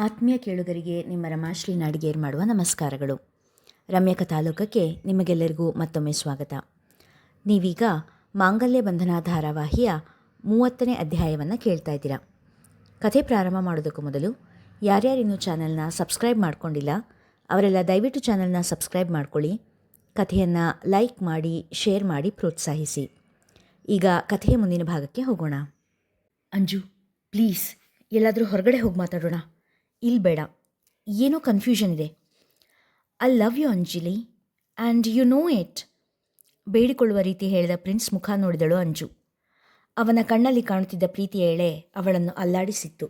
ಆತ್ಮೀಯ ಕೇಳುಗರಿಗೆ ನಿಮ್ಮ ರಮಾಶ್ರೀ ನಾಡಿಗೇರ್ ಮಾಡುವ ನಮಸ್ಕಾರಗಳು. ರಮ್ಯಕ ತಾಲೂಕಕ್ಕೆ ನಿಮಗೆಲ್ಲರಿಗೂ ಮತ್ತೊಮ್ಮೆ ಸ್ವಾಗತ. ನೀವೀಗ ಮಾಂಗಲ್ಯ ಬಂಧನ ಧಾರಾವಾಹಿಯ 30ನೇ ಅಧ್ಯಾಯವನ್ನು ಕೇಳ್ತಾ ಇದ್ದೀರಾ. ಕಥೆ ಪ್ರಾರಂಭ ಮಾಡೋದಕ್ಕೂ ಮೊದಲು ಯಾರ್ಯಾರಿನ್ನೂ ಚಾನಲ್ನ ಸಬ್ಸ್ಕ್ರೈಬ್ ಮಾಡ್ಕೊಂಡಿಲ್ಲ ಅವರೆಲ್ಲ ದಯವಿಟ್ಟು ಚಾನಲ್ನ ಸಬ್ಸ್ಕ್ರೈಬ್ ಮಾಡ್ಕೊಳ್ಳಿ. ಕಥೆಯನ್ನು ಲೈಕ್ ಮಾಡಿ, ಶೇರ್ ಮಾಡಿ ಪ್ರೋತ್ಸಾಹಿಸಿ. ಈಗ ಕಥೆಯ ಮುಂದಿನ ಭಾಗಕ್ಕೆ ಹೋಗೋಣ. ಅಂಜು, ಪ್ಲೀಸ್ ಎಲ್ಲಾದರೂ ಹೊರಗಡೆ ಹೋಗಿ ಮಾತಾಡೋಣ. ಇಲ್ಲಿ ಬೇಡ, ಏನೋ ಕನ್ಫ್ಯೂಷನ್ ಇದೆ. I love you Anjali and you know it. ಬೇಡಿಕೊಳ್ಳುವ ರೀತಿ ಹೇಳಿದ ಪ್ರಿನ್ಸ್ ಮುಖ ನೋಡಿದಳು ಅಂಜು. ಅವನ ಕಣ್ಣಲ್ಲಿ ಕಾಣುತ್ತಿದ್ದ ಪ್ರೀತಿಯ ಎಳೆ ಅವಳನ್ನು ಅಲ್ಲಾಡಿಸಿತ್ತು.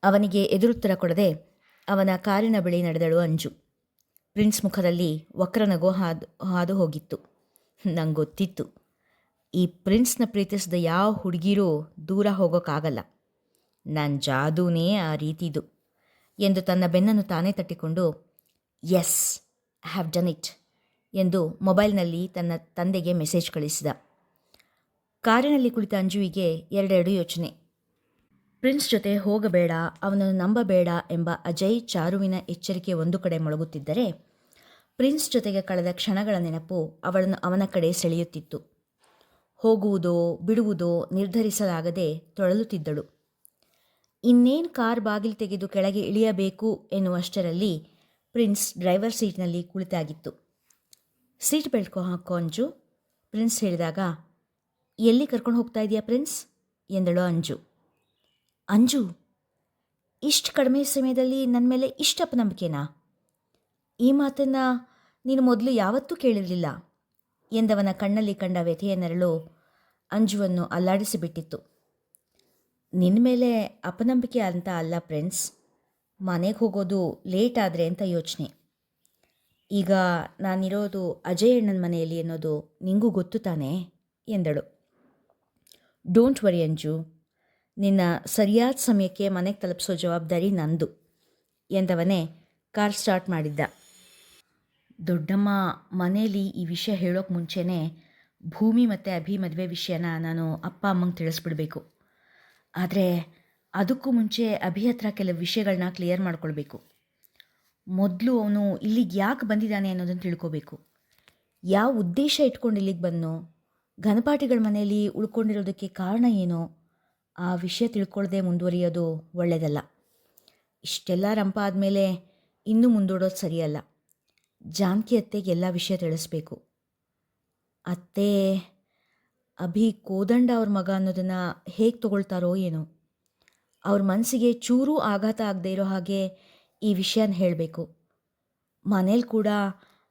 ಅವನಿಗೆ ಎದುರುತ್ತರ ಕೊಡದೆ ಅವನ ಕಾರಿನ ಬಳಿ ನಡೆದಳು ಅಂಜು. ಪ್ರಿನ್ಸ್ ಮುಖದಲ್ಲಿ ವಕ್ರನಗು ಹಾದು ಹೋಗಿತ್ತು. ನಂಗೆ ಗೊತ್ತಿತ್ತು, ಈ ಪ್ರಿನ್ಸ್ನ ಪ್ರೀತಿಸಿದ ಯಾವ ಹುಡುಗಿರೂ ದೂರ ಹೋಗೋಕ್ಕಾಗಲ್ಲ. ನನ್ನ ಜಾದೂನೇ ಆ ರೀತಿದು ಎಂದು ತನ್ನ ಬೆನ್ನನ್ನು ತಾನೇ ತಟ್ಟಿಕೊಂಡು yes, I have done it ಎಂದು ಮೊಬೈಲ್ನಲ್ಲಿ ತನ್ನ ತಂದೆಗೆ ಮೆಸೇಜ್ ಕಳಿಸಿದ. ಕಾರಿನಲ್ಲಿ ಕುಳಿತ ಅಂಜುವಿಗೆ ಎರಡೆರಡು ಯೋಚನೆ. ಪ್ರಿನ್ಸ್ ಜೊತೆ ಹೋಗಬೇಡ, ಅವನನ್ನು ನಂಬಬೇಡ ಎಂಬ ಅಜಯ್ ಚಾರುವಿನ ಎಚ್ಚರಿಕೆ ಒಂದು ಕಡೆ ಮೊಳಗುತ್ತಿದ್ದರೆ, ಪ್ರಿನ್ಸ್ ಜೊತೆಗೆ ಕಳೆದ ಕ್ಷಣಗಳ ನೆನಪು ಅವಳನ್ನು ಅವನ ಕಡೆ ಸೆಳೆಯುತ್ತಿತ್ತು. ಹೋಗುವುದೋ ಬಿಡುವುದೋ ನಿರ್ಧರಿಸಲಾಗದೆ ತೊಳಲುತ್ತಿದ್ದಳು. ಇನ್ನೇನು ಕಾರ್ ಬಾಗಿಲು ತೆಗೆದು ಕೆಳಗೆ ಇಳಿಯಬೇಕು ಎನ್ನುವಷ್ಟರಲ್ಲಿ ಪ್ರಿನ್ಸ್ ಡ್ರೈವರ್ ಸೀಟ್ನಲ್ಲಿ ಕುಳಿತಾಗಿತ್ತು. ಸೀಟ್ ಬೆಲ್ಟ್ ಹಾಕೋ ಅಂಜು, ಪ್ರಿನ್ಸ್ ಹೇಳಿದಾಗ, ಎಲ್ಲಿ ಕರ್ಕೊಂಡು ಹೋಗ್ತಾ ಇದೆಯಾ ಪ್ರಿನ್ಸ್ ಎಂದಳು ಅಂಜು. ಅಂಜು, ಇಷ್ಟು ಕಡಿಮೆ ಸಮಯದಲ್ಲಿ ನನ್ನ ಮೇಲೆ ಇಷ್ಟು ಅಪನಂಬಿಕೆನಾ? ಈ ಮಾತನ್ನು ನೀನು ಮೊದಲು ಯಾವತ್ತೂ ಕೇಳಿರಲಿಲ್ಲ ಎಂದವನ ಕಣ್ಣಲ್ಲಿ ಕಂಡ ವ್ಯಥೆಯ ನೆರಳು ಅಂಜುವನ್ನು ಅಲ್ಲಾಡಿಸಿಬಿಟ್ಟಿತ್ತು. ನಿನ್ನ ಮೇಲೆ ಅಪನಂಬಿಕೆ ಅಂತ ಅಲ್ಲ ಪ್ರಿನ್ಸ್, ಮನೆಗೆ ಹೋಗೋದು ಲೇಟ್ ಆದರೆ ಅಂತ ಯೋಚನೆ. ಈಗ ನಾನಿರೋದು ಅಜಯ್ ಅಣ್ಣನ ಮನೆಯಲ್ಲಿ ಅನ್ನೋದು ನಿಂಗೂ ಗೊತ್ತು ತಾನೇ ಎಂದಳು. ಡೋಂಟ್ ವರಿ ಅಂಜು, ನಿನ್ನ ಸರಿಯಾದ ಸಮಯಕ್ಕೆ ಮನೆಗೆ ತಲುಪಿಸೋ ಜವಾಬ್ದಾರಿ ನಂದು ಎಂದವನೇ ಕಾರ್ ಸ್ಟಾರ್ಟ್ ಮಾಡಿದ್ದ. ದೊಡ್ಡಮ್ಮ ಮನೇಲಿ ಈ ವಿಷಯ ಹೇಳೋಕೆ ಮುಂಚೆನೇ ಭೂಮಿ ಮತ್ತು ಅಭಿ ಮದುವೆ ವಿಷಯನ ನಾನು ಅಪ್ಪ ಅಮ್ಮಂಗೆ ತಿಳಿಸ್ಬಿಡ್ಬೇಕು. ಆದರೆ ಅದಕ್ಕೂ ಮುಂಚೆ ಅಭಿ ಹತ್ರ ಕೆಲವು ವಿಷಯಗಳನ್ನ ಕ್ಲಿಯರ್ ಮಾಡ್ಕೊಳ್ಬೇಕು. ಮೊದಲು ಅವನು ಇಲ್ಲಿಗೆ ಯಾಕೆ ಬಂದಿದ್ದಾನೆ ಅನ್ನೋದನ್ನು ತಿಳ್ಕೋಬೇಕು. ಯಾವ ಉದ್ದೇಶ ಇಟ್ಕೊಂಡು ಇಲ್ಲಿಗೆ ಬಂದನೋ, ಘನಪಾಠಿಗಳ ಮನೆಯಲ್ಲಿ ಉಳ್ಕೊಂಡಿರೋದಕ್ಕೆ ಕಾರಣ ಏನೋ, ಆ ವಿಷಯ ತಿಳ್ಕೊಳ್ಳದೆ ಮುಂದುವರಿಯೋದು ಒಳ್ಳೆಯದಲ್ಲ. ಇಷ್ಟೆಲ್ಲ ರಂಪ ಆದಮೇಲೆ ಇನ್ನೂ ಮುಂದೂಡೋದು ಸರಿಯಲ್ಲ. ಜಾನಕಿ ಅತ್ತೆಗೆ ಎಲ್ಲ ವಿಷಯ ತಿಳಿಸ್ಬೇಕು. ಅತ್ತೆ ಅಭಿ ಕೋದಂಡ ಅವ್ರ ಮಗ ಅನ್ನೋದನ್ನು ಹೇಗೆ ತಗೊಳ್ತಾರೋ ಏನೋ. ಅವ್ರ ಮನಸ್ಸಿಗೆ ಚೂರೂ ಆಘಾತ ಆಗದೆ ಇರೋ ಹಾಗೆ ಈ ವಿಷಯನ ಹೇಳಬೇಕು. ಮನೇಲಿ ಕೂಡ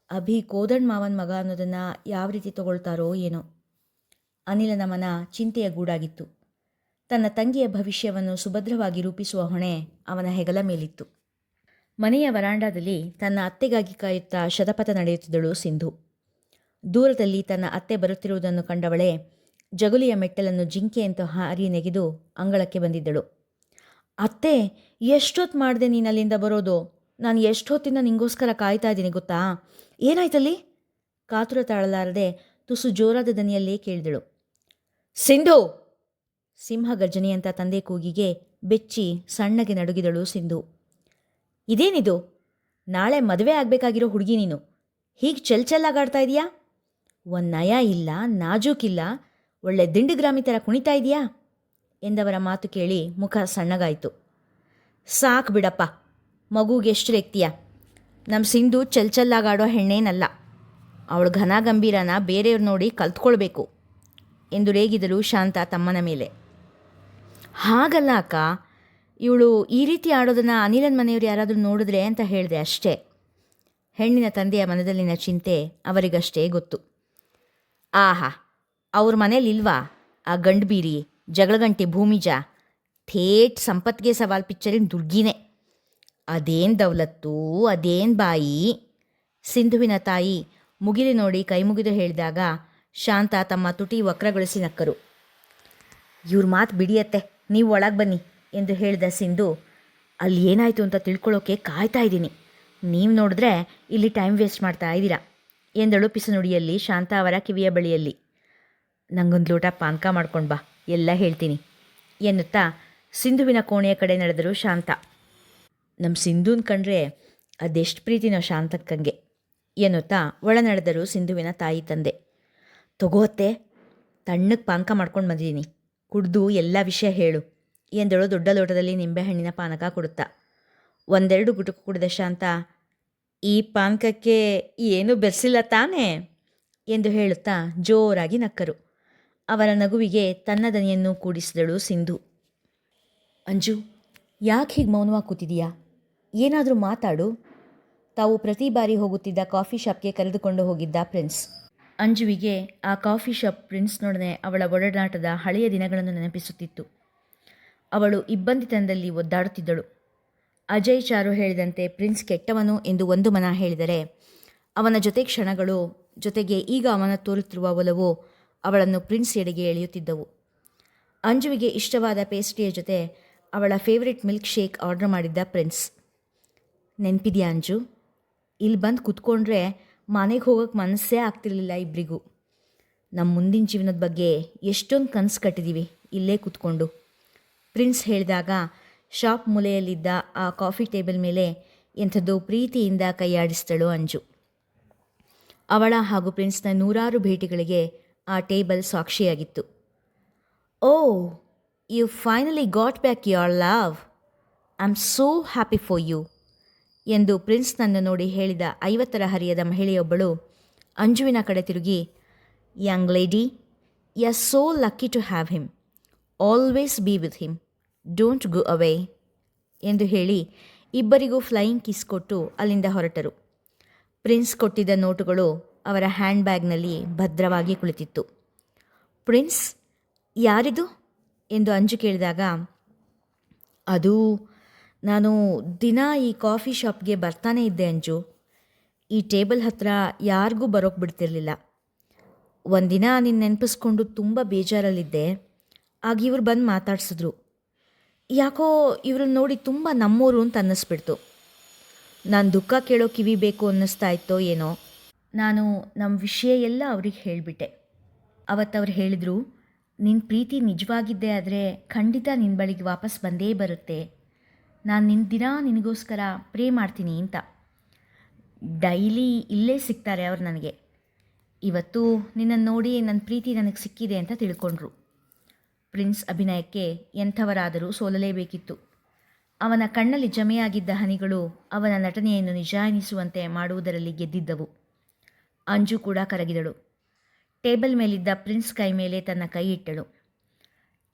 ಅಭಿ ಕೋದಂಡ ಮಾವನ ಮಗ ಅನ್ನೋದನ್ನು ಯಾವ ರೀತಿ ತಗೊಳ್ತಾರೋ ಏನೋ. ಅನಿಲನ ಮನ ಚಿಂತೆಯ ಗೂಡಾಗಿತ್ತು. ತನ್ನ ತಂಗಿಯ ಭವಿಷ್ಯವನ್ನು ಸುಭದ್ರವಾಗಿ ರೂಪಿಸುವ ಹೊಣೆ ಅವನ ಹೆಗಲ ಮೇಲಿತ್ತು. ಮನೆಯ ವರಾಂಡಾದಲ್ಲಿ ತನ್ನ ಅತ್ತೆಗಾಗಿ ಕಾಯುತ್ತಾ ಶತಪಥ ನಡೆಯುತ್ತಿದ್ದಳು ಸಿಂಧು. ದೂರದಲ್ಲಿ ತನ್ನ ಅತ್ತೆ ಬರುತ್ತಿರುವುದನ್ನು ಕಂಡವಳೆ ಜಗುಲಿಯ ಮೆಟ್ಟಲನ್ನು ಜಿಂಕೆಯಂತ ಹಾರಿ ನೆಗೆದು ಅಂಗಳಕ್ಕೆ ಬಂದಿದ್ದಳು. ಅತ್ತೆ, ಎಷ್ಟೊತ್ತು ಮಾಡಿದೆ ನೀನು ಅಲ್ಲಿಂದ ಬರೋದು? ನಾನು ಎಷ್ಟೊತ್ತಿಂದ ನಿಂಗೋಸ್ಕರ ಕಾಯ್ತಾ ಇದ್ದೀನಿ ಗೊತ್ತಾ? ಏನಾಯ್ತಲ್ಲಿ? ಕಾತುರ ತಾಳಲಾರದೆ ತುಸು ಜೋರಾದ ದನಿಯಲ್ಲೇ ಕೇಳಿದಳು. ಸಿಂಧು! ಸಿಂಹ ಗರ್ಜನೆಯಂಥ ತಂದೆ ಕೂಗಿಗೆ ಬೆಚ್ಚಿ ಸಣ್ಣಗೆ ನಡುಗಿದಳು ಸಿಂಧು. ಇದೇನಿದು? ನಾಳೆ ಮದುವೆ ಆಗಬೇಕಾಗಿರೋ ಹುಡುಗಿ ನೀನು, ಹೀಗೆ ಚೆಲ್ಲಾಗಾಡ್ತಾ ಇದೆಯಾ? ಒಂದು ನಯ ಇಲ್ಲ, ನಾಜೂಕಿಲ್ಲ, ಒಳ್ಳೆ ದಿಂಡುಗ್ರಾಮಿ ಥರ ಕುಣಿತಾ ಇದೆಯಾ ಎಂದವರ ಮಾತು ಕೇಳಿ ಮುಖ ಸಣ್ಣಗಾಯಿತು. ಸಾಕು ಬಿಡಪ್ಪ, ಮಗುಗೆ ಎಷ್ಟು ರೆಕ್ತೀಯ? ನಮ್ಮ ಸಿಂಧು ಚೆಲ್ಲಾಗಾಡೋ ಹೆಣ್ಣೇನಲ್ಲ. ಅವಳು ಘನ ಗಂಭೀರನ ಬೇರೆಯವ್ರು ನೋಡಿ ಕಲ್ತ್ಕೊಳ್ಬೇಕು ಎಂದು ರೇಗಿದಳು ಶಾಂತ ತಮ್ಮನ ಮೇಲೆ. ಹಾಗಲ್ಲ ಅಕ್ಕ, ಇವಳು ಈ ರೀತಿ ಆಡೋದನ್ನು ಅನಿಲನ ಮನೆಯವರು ಯಾರಾದರೂ ನೋಡಿದ್ರೆ ಅಂತ ಹೇಳಿದೆ ಅಷ್ಟೇ. ಹೆಣ್ಣಿನ ತಂದೆಯ ಮನದಲ್ಲಿನ ಚಿಂತೆ ಅವರಿಗಷ್ಟೇ ಗೊತ್ತು. ಆಹಾ, ಅವ್ರ ಮನೇಲಿ ಇಲ್ವಾ ಆ ಗಂಡು ಬೀರಿ ಜಗಳಗಂಟೆ ಭೂಮಿಜ? ಥೇಟ್ ಸಂಪತ್ಗೆ ಸವಾಲ್ ಪಿಕ್ಚರಿನ ದುರ್ಗಿನೇ. ಅದೇನು ದೌಲತ್ತು, ಅದೇನು ಬಾಯಿ. ಸಿಂಧುವಿನ ತಾಯಿ ಮುಗಿಲಿ ನೋಡಿ ಕೈ ಮುಗಿದು ಹೇಳಿದಾಗ ಶಾಂತ ತಮ್ಮ ತುಟಿ ವಕ್ರಗೊಳಿಸಿ ನಕ್ಕರು. ಇವ್ರ ಮಾತು ಬಿಡಿಯತ್ತೆ, ನೀವು ಒಳಗೆ ಬನ್ನಿ ಎಂದು ಹೇಳಿದ ಸಿಂಧು, ಅಲ್ಲಿ ಏನಾಯಿತು ಅಂತ ತಿಳ್ಕೊಳ್ಳೋಕೆ ಕಾಯ್ತಾ ಇದ್ದೀನಿ. ನೀವು ನೋಡಿದ್ರೆ ಇಲ್ಲಿ ಟೈಮ್ ವೇಸ್ಟ್ ಮಾಡ್ತಾ ಇದ್ದೀರಾ ಎಂದಳು ಪಿಸುನುಡಿಯಲ್ಲಿ ಶಾಂತ ಅವರ ಕಿವಿಯ ಬಳಿಯಲ್ಲಿ. ನಂಗೊಂದು ಲೋಟ ಪಾನಕ ಮಾಡ್ಕೊಂಡು ಬಾ, ಎಲ್ಲ ಹೇಳ್ತೀನಿ ಎನ್ನುತ್ತಾ ಸಿಂಧುವಿನ ಕೋಣೆಯ ಕಡೆ ನಡೆದರು ಶಾಂತ. ನಮ್ಮ ಸಿಂಧೂನ್ ಕಂಡ್ರೆ ಅದೆಷ್ಟು ಪ್ರೀತಿನೋ ಶಾಂತಕ್ಕಂಗೆ ಎನ್ನುತ್ತಾ ಒಳ ನಡೆದರು ಸಿಂಧುವಿನ ತಾಯಿ ತಂದೆ. ತಗೋತ್ತೆ, ತಣ್ಣಗೆ ಪಾನಕ ಮಾಡ್ಕೊಂಡು ಬಂದಿದ್ದೀನಿ, ಕುಡ್ದು ಎಲ್ಲ ವಿಷಯ ಹೇಳು ಎಂದಳು ದೊಡ್ಡ ಲೋಟದಲ್ಲಿ ನಿಂಬೆಹಣ್ಣಿನ ಪಾನಕ ಕೊಡುತ್ತಾ. ಒಂದೆರಡು ಗುಟುಕು ಕುಡಿದ ಶಾಂತ, ಈ ಪಾನಕಕ್ಕೆ ಏನೂ ಬೆರೆಸಿಲ್ಲ ತಾನೇ ಎಂದು ಹೇಳುತ್ತಾ ಜೋರಾಗಿ ನಕ್ಕರು. ಅವರ ನಗುವಿಗೆ ತನ್ನ ದನಿಯನ್ನು ಕೂಡಿಸಿದಳು ಸಿಂಧು. ಅಂಜು, ಯಾಕೆ ಹೀಗೆ ಮೌನವಾಗಿ ಕೂತಿದೀಯಾ? ಏನಾದರೂ ಮಾತಾಡು. ತಾವು ಪ್ರತಿ ಬಾರಿ ಹೋಗುತ್ತಿದ್ದ ಕಾಫಿ ಶಾಪ್ಗೆ ಕರೆದುಕೊಂಡು ಹೋಗಿದ್ದ ಪ್ರಿನ್ಸ್. ಅಂಜುವಿಗೆ ಆ ಕಾಫಿ ಶಾಪ್ ಪ್ರಿನ್ಸ್ನೊಡನೆ ಅವಳ ಒಡನಾಟದ ಹಳೆಯ ದಿನಗಳನ್ನು ನೆನಪಿಸುತ್ತಿತ್ತು. ಅವಳು ಇಬ್ಬಂದಿತನದಲ್ಲಿ ಒದ್ದಾಡುತ್ತಿದ್ದಳು. ಅಜಯ್ ಚಾರು ಹೇಳಿದಂತೆ ಪ್ರಿನ್ಸ್ ಕೆಟ್ಟವನು ಎಂದು ಒಂದು ಮನ ಹೇಳಿದರೆ, ಅವನ ಜೊತೆ ಕ್ಷಣಗಳು, ಜೊತೆಗೆ ಈಗ ಅವನ ತೋರುತ್ತಿರುವ ಒಲವು ಅವಳನ್ನು ಪ್ರಿನ್ಸ್ ಎಡೆಗೆ ಎಳೆಯುತ್ತಿದ್ದವು. ಅಂಜುವಿಗೆ ಇಷ್ಟವಾದ ಪೇಸ್ಟ್ರಿಯ ಜೊತೆ ಅವಳ ಫೇವ್ರೆಟ್ ಮಿಲ್ಕ್ ಶೇಕ್ ಆರ್ಡರ್ ಮಾಡಿದ್ದ ಪ್ರಿನ್ಸ್. ನೆನಪಿದೆಯಾ ಅಂಜು? ಇಲ್ಲಿ ಬಂದು ಕೂತ್ಕೊಂಡ್ರೆ ಮನೆಗೆ ಹೋಗೋಕ್ಕೆ ಮನಸ್ಸೇ ಆಗ್ತಿರ್ಲಿಲ್ಲ ಇಬ್ಬರಿಗೂ. ನಮ್ಮ ಮುಂದಿನ ಜೀವನದ ಬಗ್ಗೆ ಎಷ್ಟೊಂದು ಕನಸು ಕಟ್ಟಿದ್ದೀವಿ ಇಲ್ಲೇ ಕೂತ್ಕೊಂಡು. ಪ್ರಿನ್ಸ್ ಹೇಳಿದಾಗ ಶಾಪ್ ಮೂಲೆಯಲ್ಲಿದ್ದ ಆ ಕಾಫಿ ಟೇಬಲ್ ಮೇಲೆ ಎಂಥದ್ದೋ ಪ್ರೀತಿಯಿಂದ ಕೈಯಾಡಿಸಿದಳು ಅಂಜು. ಅವಳ ಹಾಗೂ ಪ್ರಿನ್ಸ್ನ ನೂರಾರು ಭೇಟಿಗಳಿಗೆ ಆ ಟೇಬಲ್ ಸಾಕ್ಷಿಯಾಗಿತ್ತು. Oh, you finally got back your love. I am so happy for you ಎಂದು ಪ್ರಿನ್ಸ್ನನ್ನು ನೋಡಿ ಹೇಳಿದ 50ರ ಹರಿಯದ ಮಹಿಳೆಯೊಬ್ಬಳು ಅಂಜುವಿನ ಕಡೆ ತಿರುಗಿ, young lady, you are so lucky to have him. Always be with him. Don't go away ಎಂದು ಹೇಳಿ ಇಬ್ಬರಿಗೂ ಫ್ಲೈಯಿಂಗ್ ಕಿಸ್ ಕೊಟ್ಟು ಅಲ್ಲಿಂದ ಹೊರಟರು. ಪ್ರಿನ್ಸ್ ಕೊಟ್ಟಿದ್ದ ನೋಟುಗಳು ಅವರ ಹ್ಯಾಂಡ್ ಬ್ಯಾಗ್ನಲ್ಲಿ ಭದ್ರವಾಗಿ ಕುಳಿತಿತ್ತು. ಪ್ರಿನ್ಸ್, ಯಾರಿದು ಎಂದು ಅಂಜು ಕೇಳಿದಾಗ, ಅದು ನಾನು ದಿನ ಈ ಕಾಫಿ ಶಾಪ್ಗೆ ಬರ್ತಾನೆ ಇದ್ದೆ ಅಂಜು. ಈ ಟೇಬಲ್ ಹತ್ರ ಯಾರಿಗೂ ಬರೋಕ್ಕೆ ಬಿಡ್ತಿರ್ಲಿಲ್ಲ. ಒಂದಿನ ನಿನ್ನ ನೆನಪಿಸ್ಕೊಂಡು ತುಂಬ ಬೇಜಾರಲ್ಲಿದ್ದೆ. ಆಗ ಇವ್ರು ಬಂದು ಮಾತಾಡ್ಸಿದ್ರು. ಯಾಕೋ ಇವ್ರನ್ನ ನೋಡಿ ತುಂಬ ನಮ್ಮೋರು ಅಂತ ಅನ್ನಿಸ್ಬಿಡ್ತು. ನಾನು ದುಃಖ ಕೇಳೋ ಕಿವಿ ಬೇಕು ಅನ್ನಿಸ್ತಾ ಇತ್ತೋ ಏನೋ. ನಾನು ನಮ್ಮ ವಿಷಯ ಎಲ್ಲ ಅವ್ರಿಗೆ ಹೇಳಿಬಿಟ್ಟೆ. ಅವತ್ತವ್ರು ಹೇಳಿದರು, ನಿನ್ನ ಪ್ರೀತಿ ನಿಜವಾಗಿದ್ದೇ ಆದರೆ ಖಂಡಿತ ನಿನ್ನ ಬಳಿಗೆ ವಾಪಸ್ ಬಂದೇ ಬರುತ್ತೆ. ನಾನು ನಿನ್ನ ದಿನ ನಿನಗೋಸ್ಕರ ಪ್ರೇ ಮಾಡ್ತೀನಿ ಅಂತ. ಡೈಲಿ ಇಲ್ಲೇ ಸಿಗ್ತಾರೆ ಅವ್ರು ನನಗೆ. ಇವತ್ತು ನಿನ್ನನ್ನು ನೋಡಿ ನನ್ನ ಪ್ರೀತಿ ನನಗೆ ಸಿಕ್ಕಿದೆ ಅಂತ ತಿಳ್ಕೊಂಡ್ರು. ಪ್ರಿನ್ಸ್ ಅಭಿನಯಕ್ಕೆ ಎಂಥವರಾದರೂ ಸೋಲಲೇಬೇಕಿತ್ತು. ಅವನ ಕಣ್ಣಲ್ಲಿ ಜಮೆಯಾಗಿದ್ದ ಹನಿಗಳು ಅವನ ನಟನೆಯನ್ನು ನಿಜ ಎನಿಸುವಂತೆ ಮಾಡುವುದರಲ್ಲಿ ಗೆದ್ದಿದ್ದವು. ಅಂಜು ಕೂಡ ಕರಗಿದಳು. ಟೇಬಲ್ ಮೇಲಿದ್ದ ಪ್ರಿನ್ಸ್ ಕೈ ಮೇಲೆ ತನ್ನ ಕೈ ಇಟ್ಟಳು.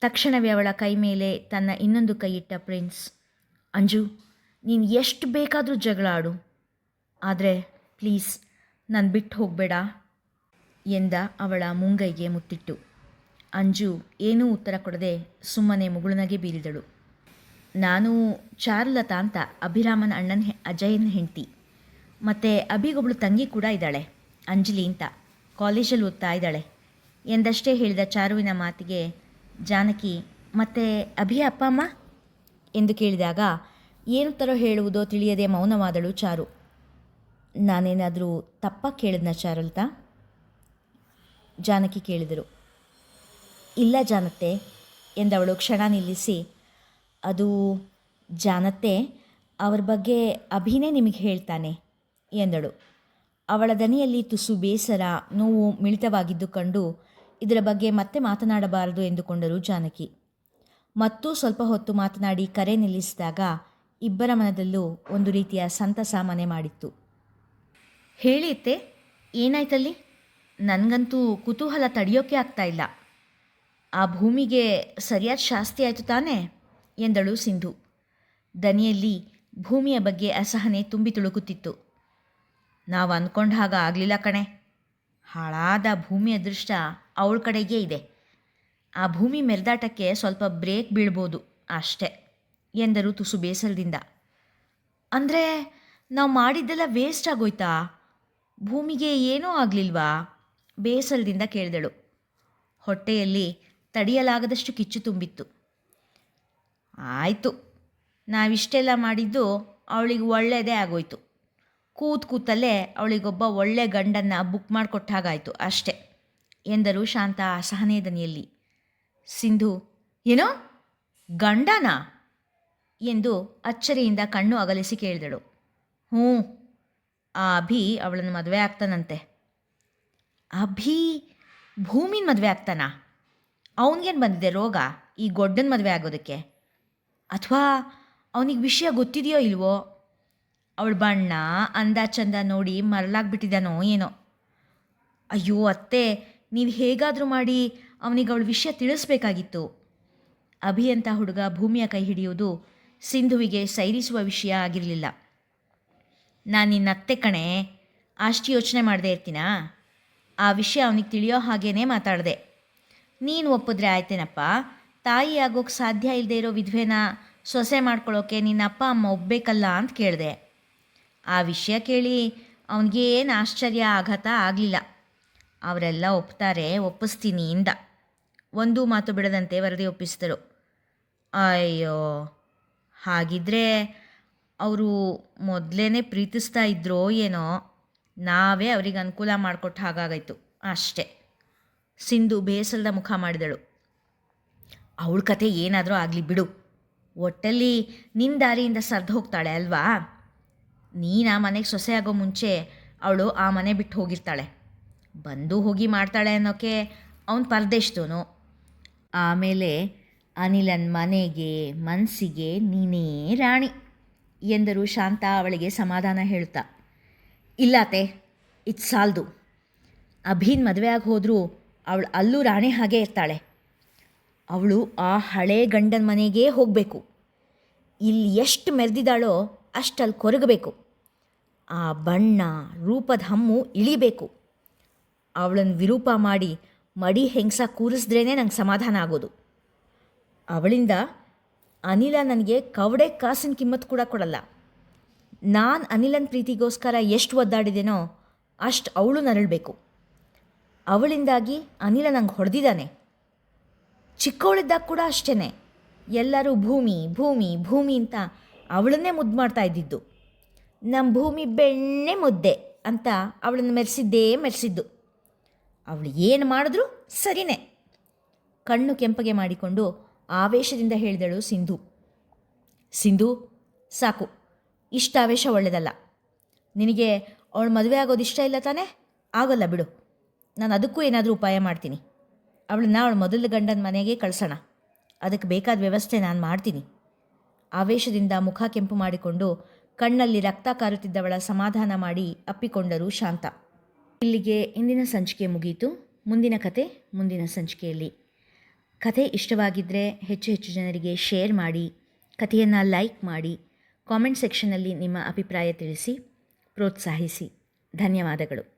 ತಕ್ಷಣವೇ ಅವಳ ಕೈ ಮೇಲೆ ತನ್ನ ಇನ್ನೊಂದು ಕೈ ಇಟ್ಟ ಪ್ರಿನ್ಸ್, ಅಂಜು, ನೀನು ಎಷ್ಟು ಬೇಕಾದರೂ ಜಗಳ ಆಡು, ಆದರೆ ಪ್ಲೀಸ್ ನಾನು ಬಿಟ್ಟು ಹೋಗಬೇಡ ಎಂದ ಅವಳ ಮುಂಗೈಗೆ ಮುತ್ತಿಟ್ಟು. ಅಂಜು ಏನೂ ಉತ್ತರ ಕೊಡದೆ ಸುಮ್ಮನೆ ಮುಗುಳುನಗೆ ಬೀರಿದಳು. ನಾನು ಚಾರುಲತಾ ಅಂತ ಅಭಿರಾಮನ ಅಣ್ಣನ ಅಜಯನ ಹೆಂಡತಿ. ಮತ್ತು ಅಭಿಗೊಬ್ಬಳು ತಂಗಿ ಕೂಡ ಇದ್ದಾಳೆ, ಅಂಜಲಿ ಅಂತ, ಕಾಲೇಜಲ್ಲಿ ಓದ್ತಾ ಇದ್ದಾಳೆ ಎಂದಷ್ಟೇ ಹೇಳಿದ ಚಾರುವಿನ ಮಾತಿಗೆ ಜಾನಕಿ, ಮತ್ತು ಅಭಿಯ ಅಪ್ಪ ಅಮ್ಮ ಎಂದು ಕೇಳಿದಾಗ ಏನು ಹೇಳುವುದೋ ತಿಳಿಯದೆ ಮೌನವಾದಳು ಚಾರು. ನಾನೇನಾದರೂ ತಪ್ಪಾಗಿ ಕೇಳಿದ್ನ ಚಾರುಲತಾ? ಜಾನಕಿ ಕೇಳಿದರು. ಇಲ್ಲ ಜಾನತ್ತೆ ಎಂದವಳು ಕ್ಷಣ ನಿಲ್ಲಿಸಿ, ಅದು ಜಾನತ್ತೆ, ಅವ್ರ ಬಗ್ಗೆ ಅಭಿನೇ ನಿಮಗೆ ಹೇಳ್ತಾನೆ ಎಂದಳು. ಅವಳ ದನಿಯಲ್ಲಿ ತುಸು ಬೇಸರ, ನೋವು ಮಿಳಿತವಾಗಿದ್ದು ಕಂಡು ಇದರ ಬಗ್ಗೆ ಮತ್ತೆ ಮಾತನಾಡಬಾರದು ಎಂದುಕೊಂಡರು ಜಾನಕಿ. ಮತ್ತೂ ಸ್ವಲ್ಪ ಹೊತ್ತು ಮಾತನಾಡಿ ಕರೆ ನಿಲ್ಲಿಸಿದಾಗ ಇಬ್ಬರ ಮನದಲ್ಲೂ ಒಂದು ರೀತಿಯ ಸಂತಸ ಮನೆ ಮಾಡಿತ್ತು. ಹೇಳಿತ್ತೆ, ಏನಾಯ್ತಲ್ಲಿ? ನನಗಂತೂ ಕುತೂಹಲ ತಡೆಯೋಕೆ ಆಗ್ತಾ ಇಲ್ಲ. ಆ ಭೂಮಿಗೆ ಸರಿಯಾದ ಶಾಸ್ತಿ ಆಯಿತು ತಾನೇ ಎಂದಳು ಸಿಂಧು. ದನಿಯಲ್ಲಿ ಭೂಮಿಯ ಬಗ್ಗೆ ಅಸಹನೆ ತುಂಬಿ ತುಳುಕುತ್ತಿತ್ತು. ನಾವು ಅಂದ್ಕೊಂಡ ಹಾಗ ಆಗಲಿಲ್ಲ ಕಣೆ. ಹಾಳಾದ ಭೂಮಿ ಅದೃಷ್ಟ ಅವಳ ಕಡೆಗೇ ಇದೆ. ಆ ಭೂಮಿ ಮೆರೆದಾಟಕ್ಕೆ ಸ್ವಲ್ಪ ಬ್ರೇಕ್ ಬೀಳ್ಬೋದು ಅಷ್ಟೆ ಎಂದರು ತುಸು ಬೇಸರದಿಂದ. ಅಂದರೆ ನಾವು ಮಾಡಿದ್ದೆಲ್ಲ ವೇಸ್ಟ್ ಆಗೋಯ್ತಾ? ಭೂಮಿಗೆ ಏನೂ ಆಗಲಿಲ್ವಾ? ಬೇಸರದಿಂದ ಕೇಳಿದಳು. ಹೊಟ್ಟೆಯಲ್ಲಿ ತಡೆಯಲಾಗದಷ್ಟು ಕಿಚ್ಚು ತುಂಬಿತ್ತು. ಆಯಿತು, ನಾವಿಷ್ಟೆಲ್ಲ ಮಾಡಿದ್ದು ಅವಳಿಗೆ ಒಳ್ಳೆಯದೇ ಆಗೋಯ್ತು. ಕೂತಲ್ಲೇ ಅವಳಿಗೊಬ್ಬ ಒಳ್ಳೆ ಗಂಡನ್ನು ಬುಕ್ ಮಾಡಿಕೊಟ್ಟ ಹಾಗಾಯಿತು ಅಷ್ಟೆ ಎಂದರು ಶಾಂತ ಅಸಹನೆ ದನಿಯಲ್ಲಿ. ಸಿಂಧು, ಏನೋ ಗಂಡನಾ? ಎಂದು ಅಚ್ಚರಿಯಿಂದ ಕಣ್ಣು ಅಗಲಿಸಿ ಕೇಳಿದಳು. ಹ್ಞೂ, ಆ ಅಭಿ ಅವಳನ್ನು ಮದುವೆ ಆಗ್ತಾನಂತೆ. ಅಭಿ ಭೂಮಿನ ಮದುವೆ ಆಗ್ತಾನಾ? ಅವನಿಗೇನು ಬಂದಿದೆ ರೋಗ ಈ ಗೊಡ್ಡನ ಮದುವೆ ಆಗೋದಕ್ಕೆ? ಅಥವಾ ಅವನಿಗೆ ವಿಷಯ ಗೊತ್ತಿದೆಯೋ ಇಲ್ವೋ? ಅವಳ ಬಣ್ಣ ಅಂದ ಚಂದ ನೋಡಿ ಮರಳಾಗ್ಬಿಟ್ಟಿದ್ದಾನೋ ಏನೋ. ಅಯ್ಯೋ ಅತ್ತೆ, ನೀವು ಹೇಗಾದರೂ ಮಾಡಿ ಅವನಿಗೆ ಅವಳ ವಿಷಯ ತಿಳಿಸ್ಬೇಕಾಗಿತ್ತು. ಅಭಿ ಅಂತ ಹುಡುಗ ಭೂಮಿಯ ಕೈ ಹಿಡಿಯುವುದು ಸಿಂಧುವಿಗೆ ಸೈರಿಸುವ ವಿಷಯ ಆಗಿರಲಿಲ್ಲ. ನಾನು ನಿನ್ನ ಅತ್ತೆ ಕಣೆ, ಅಷ್ಟು ಯೋಚನೆ ಮಾಡದೇ ಇರ್ತೀನಾ? ಆ ವಿಷಯ ಅವನಿಗೆ ತಿಳಿಯೋ ಹಾಗೇ ಮಾತಾಡಿದೆ. ನೀನು ಒಪ್ಪಿದ್ರೆ ಆಯ್ತೇನಪ್ಪ. ತಾಯಿ ಆಗೋಕ್ಕೆ ಸಾಧ್ಯ ಇಲ್ಲದೆ ಇರೋ ವಿಧವೆನ ಸೊಸೆ ಮಾಡ್ಕೊಳ್ಳೋಕೆ ನಿನ್ನ ಅಪ್ಪ ಅಮ್ಮ ಒಪ್ಪಬೇಕಲ್ಲ ಅಂತ ಕೇಳಿದೆ. ಆ ವಿಷಯ ಕೇಳಿ ಅವನಿಗೇನು ಆಶ್ಚರ್ಯ ಆಘಾತ ಆಗಲಿಲ್ಲ. ಅವರೆಲ್ಲ ಒಪ್ತಾರೆ, ಒಪ್ಪಿಸ್ತೀನಿ ಇಂದ. ಒಂದೂ ಮಾತು ಬಿಡದಂತೆ ವರದಿ ಒಪ್ಪಿಸಿದರು. ಅಯ್ಯೋ, ಹಾಗಿದ್ರೆ ಅವರು ಮೊದಲೇ ಪ್ರೀತಿಸ್ತಾ ಇದ್ರೋ ಏನೋ. ನಾವೇ ಅವರಿಗೆ ಅನುಕೂಲ ಮಾಡಿಕೊಟ್ಟು ಹಾಗಾಗಾಯಿತು ಅಷ್ಟೇ. ಸಿಂಧು ಬೇಸರದ ಮುಖ ಮಾಡಿದಳು. ಅವಳ ಕತೆ ಏನಾದರೂ ಆಗಲಿ ಬಿಡು. ಒಟ್ಟಲ್ಲಿ ನಿನ್ನ ದಾರಿಯಿಂದ ಸರಿದು ಹೋಗ್ತಾಳೆ ಅಲ್ವಾ? ನೀನು ಆ ಮನೆಗೆ ಸೊಸೆ ಆಗೋ ಮುಂಚೆ ಅವಳು ಆ ಮನೆ ಬಿಟ್ಟು ಹೋಗಿರ್ತಾಳೆ. ಬಂದು ಹೋಗಿ ಮಾಡ್ತಾಳೆ ಅನ್ನೋಕ್ಕೆ ಅವನು ಪರದೇಶದವನು. ಆಮೇಲೆ ಅನಿಲನ ಮನೆಗೆ ಮನಸ್ಸಿಗೆ ನೀನೇ ರಾಣಿ ಎಂದರು ಶಾಂತ ಅವಳಿಗೆ ಸಮಾಧಾನ ಹೇಳುತ್ತಾ. ಇಲ್ಲಾತೆ, ಇದು ಸಾಲದು. ಅಭಿನ್ ಮದುವೆ ಆಗಿ ಹೋದರೂ ಅವಳು ಅಲ್ಲೂ ರಾಣಿ ಹಾಗೇ ಇರ್ತಾಳೆ. ಅವಳು ಆ ಹಳೇ ಗಂಡನ ಮನೆಗೇ ಹೋಗಬೇಕು. ಇಲ್ಲಿ ಎಷ್ಟು ಮೆರೆದಿದ್ದಾಳೋ ಅಷ್ಟಲ್ಲಿ ಕೊರಗಬೇಕು. ಆ ಬಣ್ಣ ರೂಪದ ಹಮ್ಮು ಇಳಿಬೇಕು. ಅವಳನ್ನು ವಿರೂಪ ಮಾಡಿ ಮಡಿ ಹೆಂಗಸ ಕೂರಿಸಿದ್ರೇ ನಂಗೆ ಸಮಾಧಾನ ಆಗೋದು. ಅವಳಿಂದ ಅನಿಲ ನನಗೆ ಕವಡೆ ಕಾಸಿನ ಕಿಮ್ಮತ್ತು ಕೂಡ ಕೊಡಲ್ಲ. ನಾನು ಅನಿಲನ ಪ್ರೀತಿಗೋಸ್ಕರ ಎಷ್ಟು ಒದ್ದಾಡಿದೇನೋ ಅಷ್ಟು ಅವಳು ನರಳಬೇಕು. ಅವಳಿಂದಾಗಿ ಅನಿಲ ನಂಗೆ ಹೊಡೆದಿದ್ದಾನೆ. ಚಿಕ್ಕವಳಿದ್ದಾಗ ಕೂಡ ಅಷ್ಟೇ. ಎಲ್ಲರೂ ಭೂಮಿ ಭೂಮಿ ಭೂಮಿ ಅಂತ ಅವಳನ್ನೇ ಮುದ್ದು ಮಾಡ್ತಾ ಇದ್ದಿದ್ದು. ನಮ್ಮ ಭೂಮಿ ಬೆಣ್ಣೆ ಮುದ್ದೆ ಅಂತ ಅವಳನ್ನು ಮೆರೆಸಿದ್ದು. ಅವಳು ಏನು ಮಾಡಿದ್ರೂ ಸರಿನೇ. ಕಣ್ಣು ಕೆಂಪಗೆ ಮಾಡಿಕೊಂಡು ಆವೇಶದಿಂದ ಹೇಳಿದಳು ಸಿಂಧು. ಸಿಂಧು, ಸಾಕು, ಇಷ್ಟ ಆವೇಶ ಒಳ್ಳೆಯದಲ್ಲ. ನಿನಗೆ ಅವಳು ಮದುವೆ ಆಗೋದು ಇಷ್ಟ ಇಲ್ಲ ತಾನೇ? ಆಗೋಲ್ಲ ಬಿಡು. ನಾನು ಅದಕ್ಕೂ ಏನಾದರೂ ಉಪಾಯ ಮಾಡ್ತೀನಿ. ಅವಳನ್ನ ಅವಳ ಮೊದಲ ಗಂಡನ ಮನೆಗೆ ಕಳಿಸೋಣ. ಅದಕ್ಕೆ ಬೇಕಾದ ವ್ಯವಸ್ಥೆ ನಾನು ಮಾಡ್ತೀನಿ. ಆವೇಶದಿಂದ ಮುಖ ಕೆಂಪು ಮಾಡಿಕೊಂಡು ಕಣ್ಣಲ್ಲಿ ರಕ್ತ ಕಾರುತ್ತಿದ್ದವಳ ಸಮಾಧಾನ ಮಾಡಿ ಅಪ್ಪಿಕೊಂಡರು ಶಾಂತ. ಇಲ್ಲಿಗೆ ಇಂದಿನ ಸಂಚಿಕೆ ಮುಗಿಯಿತು. ಮುಂದಿನ ಕತೆ ಮುಂದಿನ ಸಂಚಿಕೆಯಲ್ಲಿ. ಕತೆ ಇಷ್ಟವಾಗಿದ್ದರೆ ಹೆಚ್ಚು ಹೆಚ್ಚು ಜನರಿಗೆ ಶೇರ್ ಮಾಡಿ, ಕಥೆಯನ್ನು ಲೈಕ್ ಮಾಡಿ, ಕಾಮೆಂಟ್ ಸೆಕ್ಷನ್ನಲ್ಲಿ ನಿಮ್ಮ ಅಭಿಪ್ರಾಯ ತಿಳಿಸಿ, ಪ್ರೋತ್ಸಾಹಿಸಿ. ಧನ್ಯವಾದಗಳು.